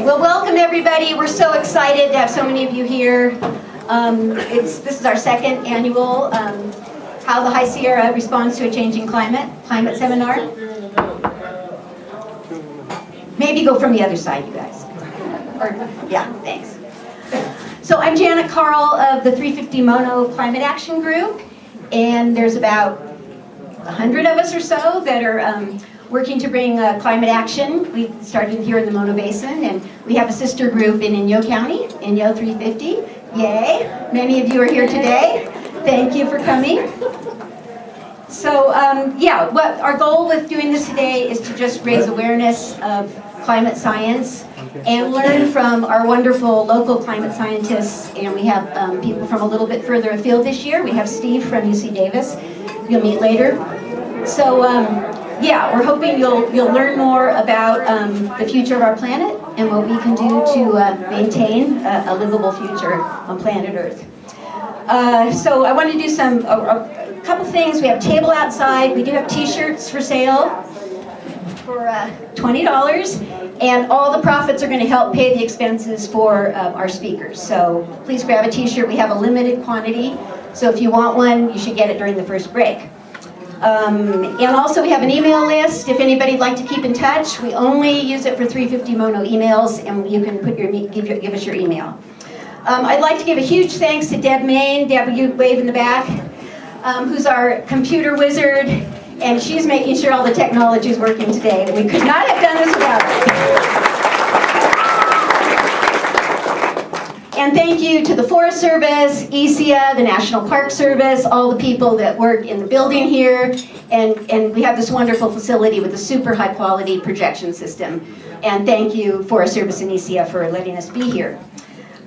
Well, welcome everybody. We're so excited to have so many of you here. This is our second annual How the High Sierra Responds to a Changing Climate seminar. Maybe go from the other side, you guys. Yeah, thanks. So I'm Janet Carl of the 350 Mono Climate Action Group, and there's about 100 of us or so that are working to bring climate action. We started here in the Mono Basin, and we have a sister group in Inyo County, Inyo 350. Yay! Many of you are here today. Thank you for coming. So what our goal with doing this today is to just raise awareness of climate science and learn from our wonderful local climate scientists. And we have people from a little bit further afield this year. We have Steve from UC Davis. You'll meet later. So we're hoping you'll learn more about the future of our planet and what we can do to maintain a livable future on planet Earth. So I want to do a couple things. We have a table outside. We do have t-shirts for sale for $20, and all the profits are going to help pay the expenses for our speakers. So please grab a t-shirt. We have a limited quantity, so if you want one, you should get it during the first break. And also we have an email list. If anybody'd like to keep in touch, we only use it for 350 Mono emails, and you can put give us your email. I'd like to give a huge thanks to Deb Main. Deb, you wave in the back, who's our computer wizard, and she's making sure all the technology is working today. We could not have done this without her. And thank you to the Forest Service, ECA, the National Park Service, all the people that work in the building here, and we have this wonderful facility with a super high quality projection system. And thank you, Forest Service and ECA, for letting us be here.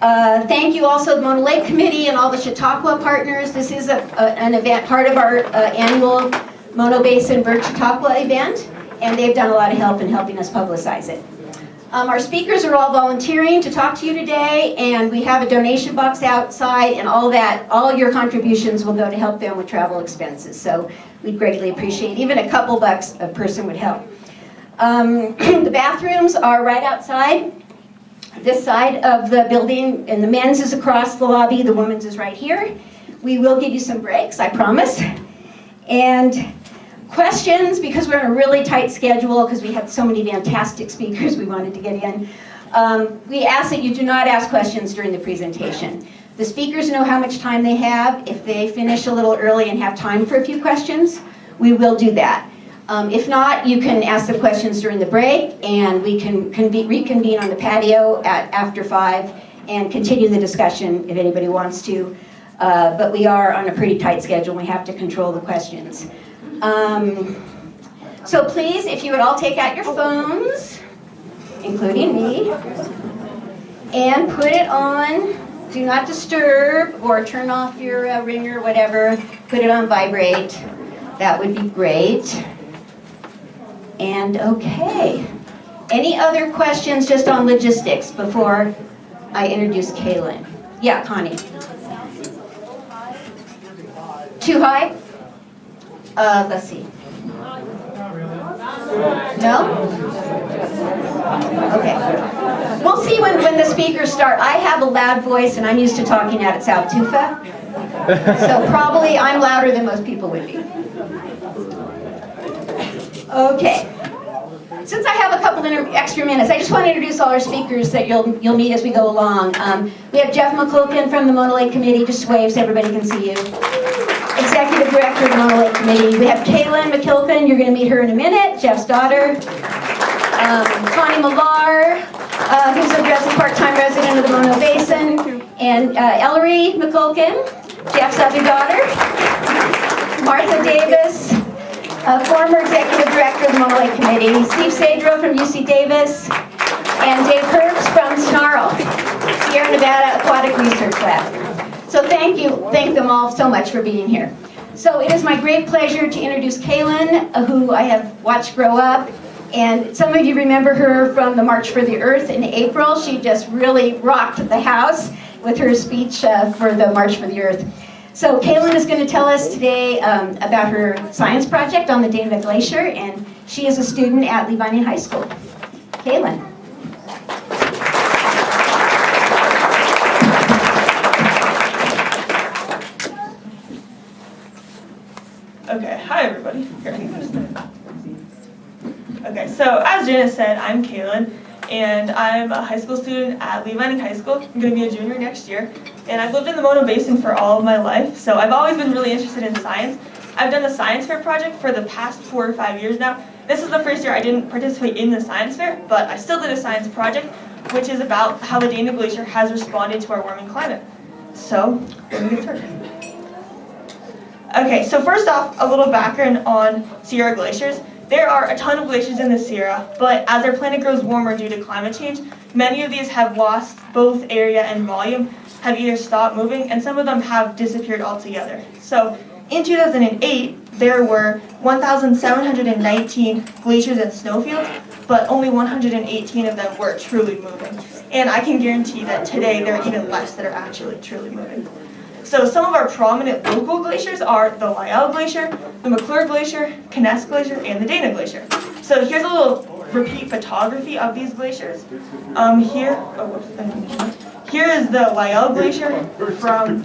Thank you also to the Mono Lake Committee and all the Chautauqua partners. This is an event, part of our annual Mono Basin Bird Chautauqua event, and they've done a lot of help in helping us publicize it. Our speakers are all volunteering to talk to you today, and we have a donation box outside, and all your contributions will go to help them with travel expenses. So we'd greatly appreciate even a couple bucks a person would help. The bathrooms are right outside this side of the building, and the men's is across the lobby, the women's is right here. We will give you some breaks, I promise. And questions, because we're on a really tight schedule, because we had so many fantastic speakers we wanted to get in. We ask that you do not ask questions during the presentation. The speakers know how much time they have. If they finish a little early and have time for a few questions, we will do that. If not, you can ask the questions during the break, and we can reconvene on the patio after 5 and continue the discussion if anybody wants to. But we are on a pretty tight schedule, and we have to control the questions. So please, if you would all take out your phones, including me, and put it on Do Not Disturb, or turn off your ringer, whatever. Put it on vibrate. That would be great. And okay. Any other questions just on logistics before I introduce Caelen? Yeah, Connie. Too high? Let's see. No? Okay. We'll see when the speakers start. I have a loud voice, and I'm used to talking out at South Tufa. So probably I'm louder than most people would be. Okay. Since I have a couple extra minutes, I just want to introduce all our speakers that you'll meet as we go along. We have Jeff McQuilkin from the Mono Lake Committee. Just wave so everybody can see you. Executive Director of the Mono Lake Committee. We have Caelen McQuilkin. You're going to meet her in a minute. Jeff's daughter. Connie Millar, who's a part-time resident of the Mono Basin. And Ellery McQuilkin, Jeff's other daughter. Martha Davis, former Executive Director of the Mono Lake Committee. Steve Sadro from UC Davis. And Dave Herbst from SNARL, Sierra Nevada Aquatic Research Lab. So thank them all so much for being here. So it is my great pleasure to introduce Caelen, who I have watched grow up. And some of you remember her from the March for the Earth in April. She just really rocked the house with her speech for the March for the Earth. So Caelen is going to tell us today about her science project on the Dana Glacier, and she is a student at Leavine High School. Caelen. as Jana said, I'm Caelen, and I'm a high school student at Lee Vining High School. I'm going to be a junior next year, and I've lived in the Mono Basin for all of my life, so I've always been really interested in science. I've done a science fair project for the past 4 or 5 years now. This is the first year I didn't participate in the science fair, but I still did a science project, which is about how the Dana Glacier has responded to our warming climate. So, let me get started. Okay, so first off, a little background on Sierra glaciers. There are a ton of glaciers in the Sierra, but as our planet grows warmer due to climate change, many of these have lost both area and volume, have either stopped moving, and some of them have disappeared altogether. So in 2008, there were 1,719 glaciers and snowfields, but only 118 of them were truly moving. And I can guarantee that today there are even less that are actually truly moving. So some of our prominent local glaciers are the Lyell Glacier, the McClure Glacier, Caelen Glacier, and the Dana Glacier. So here's a little repeat photography of these glaciers. Here is the Lyell Glacier from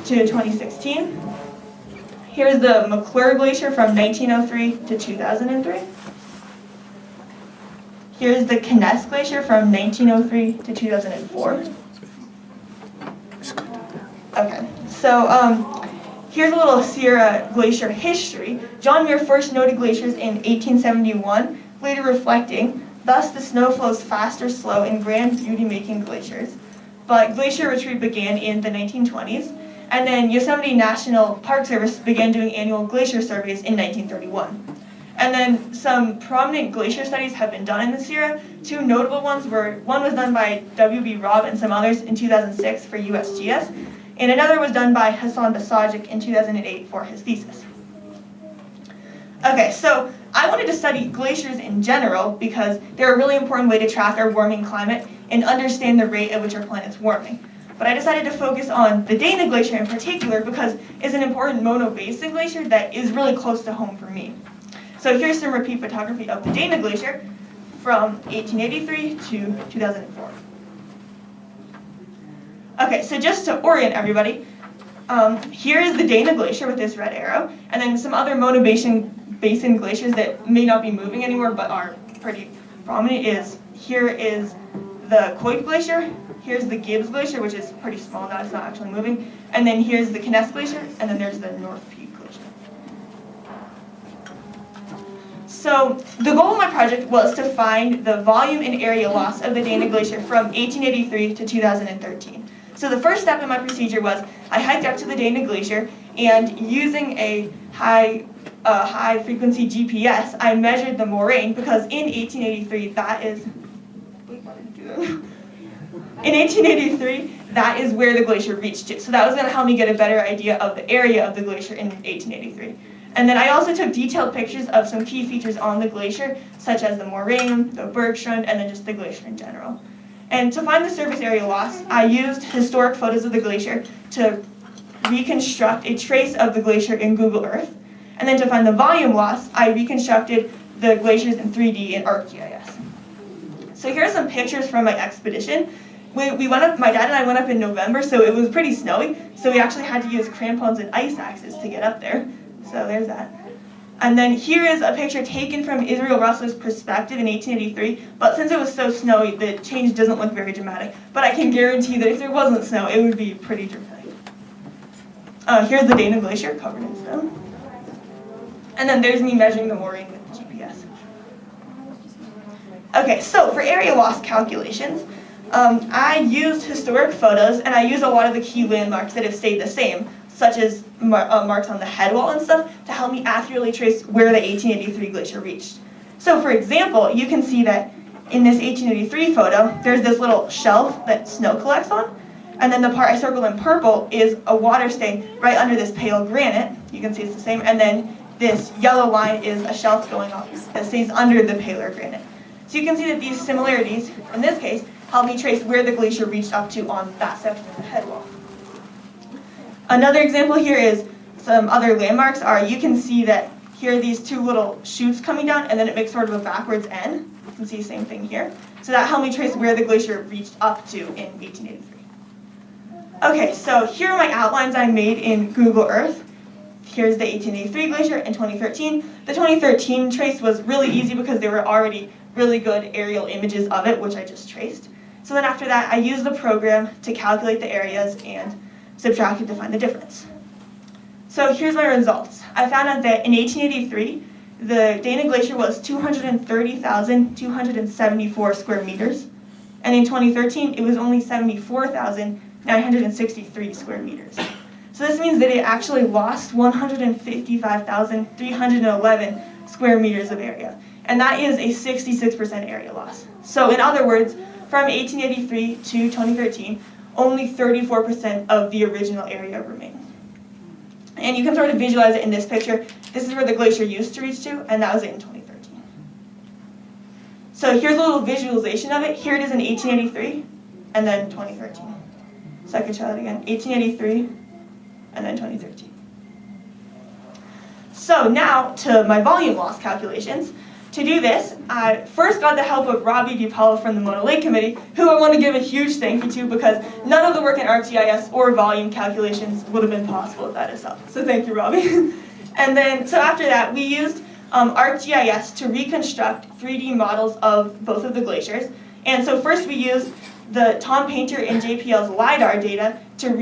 2016. Here's the McClure Glacier from 1903 to 2003. Here's the Caelen Glacier from 1903 to 2004. Okay, so here's a little Sierra glacier history. John Muir first noted glaciers in 1871, later reflecting, thus the snow flows fast or slow in grand beauty-making glaciers. But glacier retreat began in the 1920s, and then Yosemite National Park Service began doing annual glacier surveys in 1931. And then some prominent glacier studies have been done in the Sierra. 2 notable ones were, one was done by W.B. Robb and some others in 2006 for USGS, and another was done by Hassan Basajic in 2008 for his thesis. Okay, so I wanted to study glaciers in general because they're a really important way to track our warming climate and understand the rate at which our planet's warming. But I decided to focus on the Dana Glacier in particular because it's an important Mono Basin glacier that is really close to home for me. So here's some repeat photography of the Dana Glacier from 1883 to 2004. Okay, so just to orient everybody, here is the Dana Glacier with this red arrow, and then some other Mono Basin glaciers that may not be moving anymore but are pretty prominent here is the Coit Glacier, here's the Gibbs Glacier, which is pretty small now, it's not actually moving, and then here's the Caelen Glacier, and then there's the North Peak Glacier. So the goal of my project was to find the volume and area loss of the Dana Glacier from 1883 to 2013. So the first step in my procedure was I hiked up to the Dana Glacier, and using a high frequency GPS, I measured the moraine because in 1883 that is where the glacier reached to. So that was going to help me get a better idea of the area of the glacier in 1883. And then I also took detailed pictures of some key features on the glacier, such as the moraine, the bergschrund, and then just the glacier in general. And to find the surface area loss, I used historic photos of the glacier to reconstruct a trace of the glacier in Google Earth. And then to find the volume loss, I reconstructed the glaciers in 3D in ArcGIS. So here are some pictures from my expedition. My dad and I went up in November, so it was pretty snowy, so we actually had to use crampons and ice axes to get up there. So there's that. And then here is a picture taken from Israel Russell's perspective in 1883, but since it was so snowy, the change doesn't look very dramatic. But I can guarantee that if there wasn't snow, it would be pretty dramatic. Here's the Dana Glacier covered in snow. And then there's me measuring the moraine with the GPS. Okay, so for area loss calculations, I used historic photos, and I used a lot of the key landmarks that have stayed the same, such as marks on the head wall and stuff, to help me accurately trace where the 1883 glacier reached. So for example, you can see that in this 1883 photo, there's this little shelf that snow collects on, and then the part I circled in purple is a water stain right under this pale granite. You can see it's the same, and then this yellow line is a shelf going off that stays under the paler granite. So you can see that these similarities, in this case, help me trace where the glacier reached up to on that section of the head wall. Another example here is some other landmarks you can see that here are these 2 little chutes coming down, and then it makes sort of a backwards N. You can see the same thing here. So that helped me trace where the glacier reached up to in 1883. Okay, so here are my outlines I made in Google Earth. here's the 1883 glacier in 2013. The 2013 trace was really easy because there were already really good aerial images of it, which I just traced. So then after that, I used the program to calculate the areas and subtracted to find the difference. So here's my results. I found out that in 1883, the Dana Glacier was 230,274 square meters, and in 2013, it was only 74,963 square meters. So this means that it actually lost 155,311 square meters of area, and that is a 66% area loss. So in other words, from 1883 to 2013, only 34% of the original area remains. And you can sort of visualize it in this picture. This is where the glacier used to reach to, and that was it in 2013. So here's a little visualization of it. Here it is in 1883, and then 2013. So I could show that again, 1883, and then 2013. So now to my volume loss calculations. To do this, I first got the help of Robbie DiPaolo from the Mono Lake Committee, who I want to give a huge thank you to because none of the work in ArcGIS or volume calculations would have been possible without his help. So thank you, Robbie. And then, so after that, we used ArcGIS to reconstruct 3D models of both of the glaciers. And so first we used the Tom Painter and JPL's LiDAR data to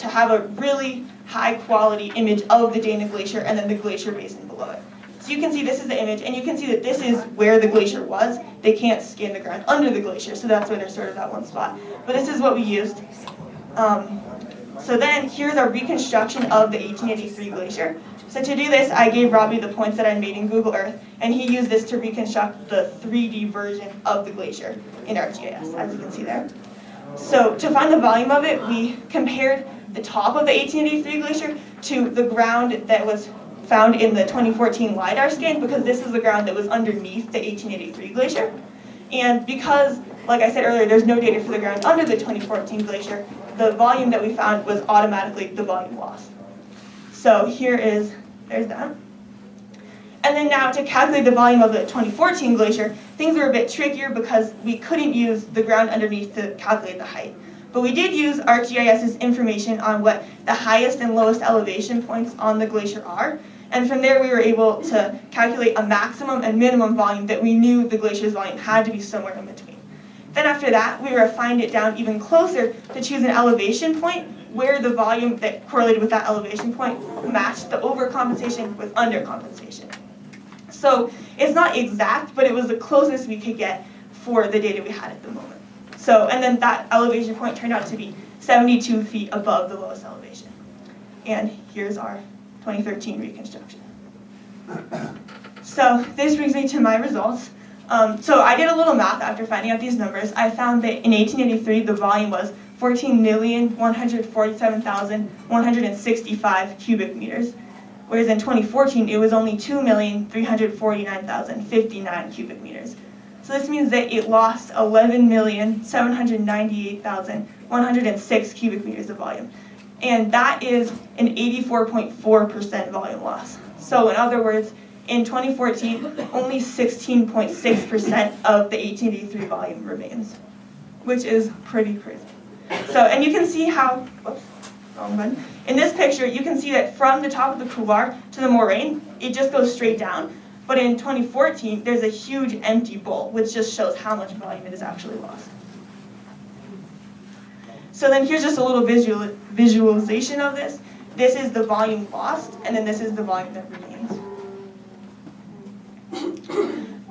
have a really high quality image of the Dana Glacier and then the glacier basin below it. So you can see this is the image, and you can see that this is where the glacier was. They can't scan the ground under the glacier, so that's why they're sort of that one spot. But this is what we used. So then here's our reconstruction of the 1883 glacier. So to do this, I gave Robbie the points that I made in Google Earth, and he used this to reconstruct the 3D version of the glacier in ArcGIS, as you can see there. So to find the volume of it, we compared the top of the 1883 glacier to the ground that was found in the 2014 LiDAR scan, because this is the ground that was underneath the 1883 glacier. And because, like I said earlier, there's no data for the ground under the 2014 glacier, the volume that we found was automatically the volume loss. So there's that. And then now to calculate the volume of the 2014 glacier, things were a bit trickier because we couldn't use the ground underneath to calculate the height. But we did use ArcGIS's information on what the highest and lowest elevation points on the glacier are. And from there we were able to calculate a maximum and minimum volume that we knew the glacier's volume had to be somewhere in between. Then after that, we refined it down even closer to choose an elevation point where the volume that correlated with that elevation point matched the overcompensation with undercompensation. So it's not exact, but it was the closest we could get for the data we had at the moment. So, and then that elevation point turned out to be 72 feet above the lowest elevation. And here's our 2013 reconstruction. So this brings me to my results. So I did a little math after finding out these numbers. I found that in 1883 the volume was 14,147,165 cubic meters, whereas in 2014 it was only 2,349,059 cubic meters. So this means that it lost 11,798,106 cubic meters of volume. And that is an 84.4% volume loss. So in other words, in 2014, only 16.6% of the 1883 volume remains, which is pretty crazy. So, and you can see how, whoops, wrong one. In this picture, you can see that from the top of the couloir to the moraine, it just goes straight down. But in 2014, there's a huge empty bowl, which just shows how much volume it is actually lost. So then here's just a little visualization of this. This is the volume lost, and then this is the volume that remains.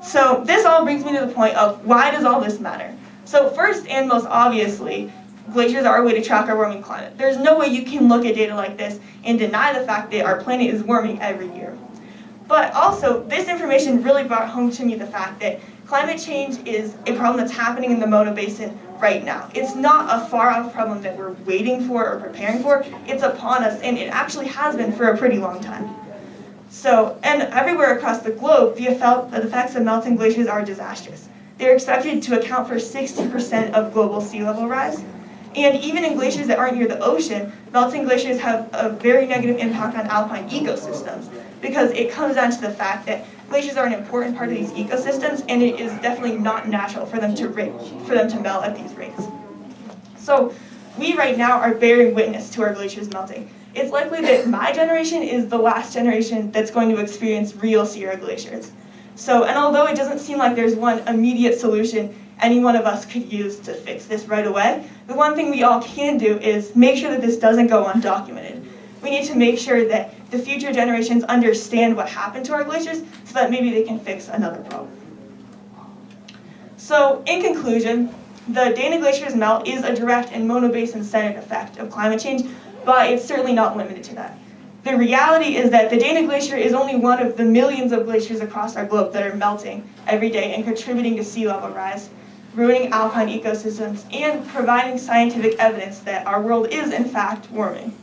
So this all brings me to the point of why does all this matter? So first and most obviously, glaciers are a way to track our warming climate. There's no way you can look at data like this and deny the fact that our planet is warming every year. But also, this information really brought home to me the fact that climate change is a problem that's happening in the Mono Basin right now. It's not a far-off problem that we're waiting for or preparing for. It's upon us, and it actually has been for a pretty long time. So, and everywhere across the globe, the effects of melting glaciers are disastrous. They're expected to account for 60% of global sea level rise. And even in glaciers that aren't near the ocean, melting glaciers have a very negative impact on alpine ecosystems, because it comes down to the fact that glaciers are an important part of these ecosystems, and it is definitely not natural for them to melt at these rates. So we right now are bearing witness to our glaciers melting. it's likely that my generation is the last generation that's going to experience real Sierra glaciers. So, and although it doesn't seem like there's one immediate solution any one of us could use to fix this right away, the one thing we all can do is make sure that this doesn't go undocumented. We need to make sure that the future generations understand what happened to our glaciers so that maybe they can fix another problem. So, in conclusion, the Dana Glacier's melt is a direct and Mono Basin-centered effect of climate change, but it's certainly not limited to that. The reality is that the Dana Glacier is only one of the millions of glaciers across our globe that are melting every day and contributing to sea level rise, ruining alpine ecosystems, and providing scientific evidence that our world is, in fact, warming.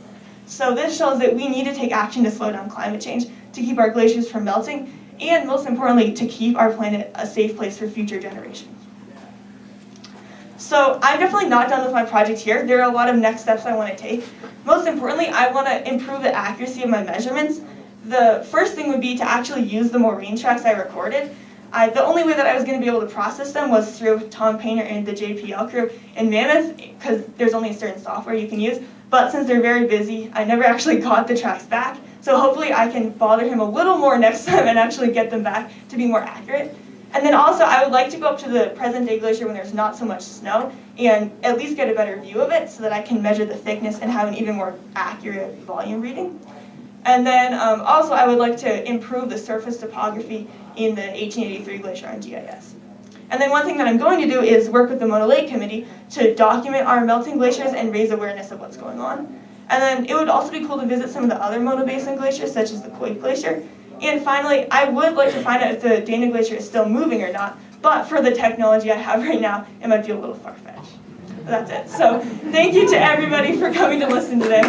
So this shows that we need to take action to slow down climate change, to keep our glaciers from melting, and most importantly, to keep our planet a safe place for future generations. So I'm definitely not done with my project here. There are a lot of next steps I want to take. Most importantly, I want to improve the accuracy of my measurements. The first thing would be to actually use the marine tracks I recorded. The only way that I was going to be able to process them was through Tom Painter and the JPL crew in Mammoth, because there's only a certain software you can use. But since they're very busy, I never actually got the tracks back. So hopefully I can bother him a little more next time and actually get them back to be more accurate. And then also, I would like to go up to the present-day glacier when there's not so much snow and at least get a better view of it so that I can measure the thickness and have an even more accurate volume reading. And then also, I would like to improve the surface topography in the 1883 glacier on GIS. And then one thing that I'm going to do is work with the Mono Lake Committee to document our melting glaciers and raise awareness of what's going on. And then it would also be cool to visit some of the other Mono Basin glaciers, such as the Quake Glacier. And finally, I would like to find out if the Dana Glacier is still moving or not, but for the technology I have right now, it might be a little far-fetched. That's it. So thank you to everybody for coming to listen today.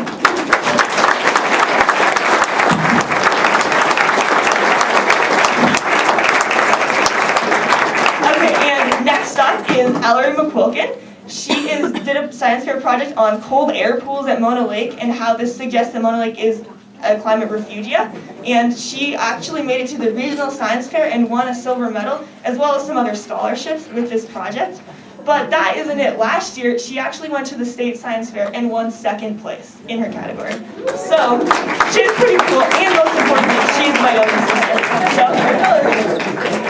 Okay, and next up is Caelen McQuilkin. She did a science fair project on cold air pools at Mono Lake and how this suggests that Mono Lake is a climate refugia, and she actually made it to the regional science fair and won a silver medal, as well as some other scholarships with this project. But that isn't it. Last year, she actually went to the state science fair and won second place in her category. So she's pretty cool, and most importantly, she's my older sister. So,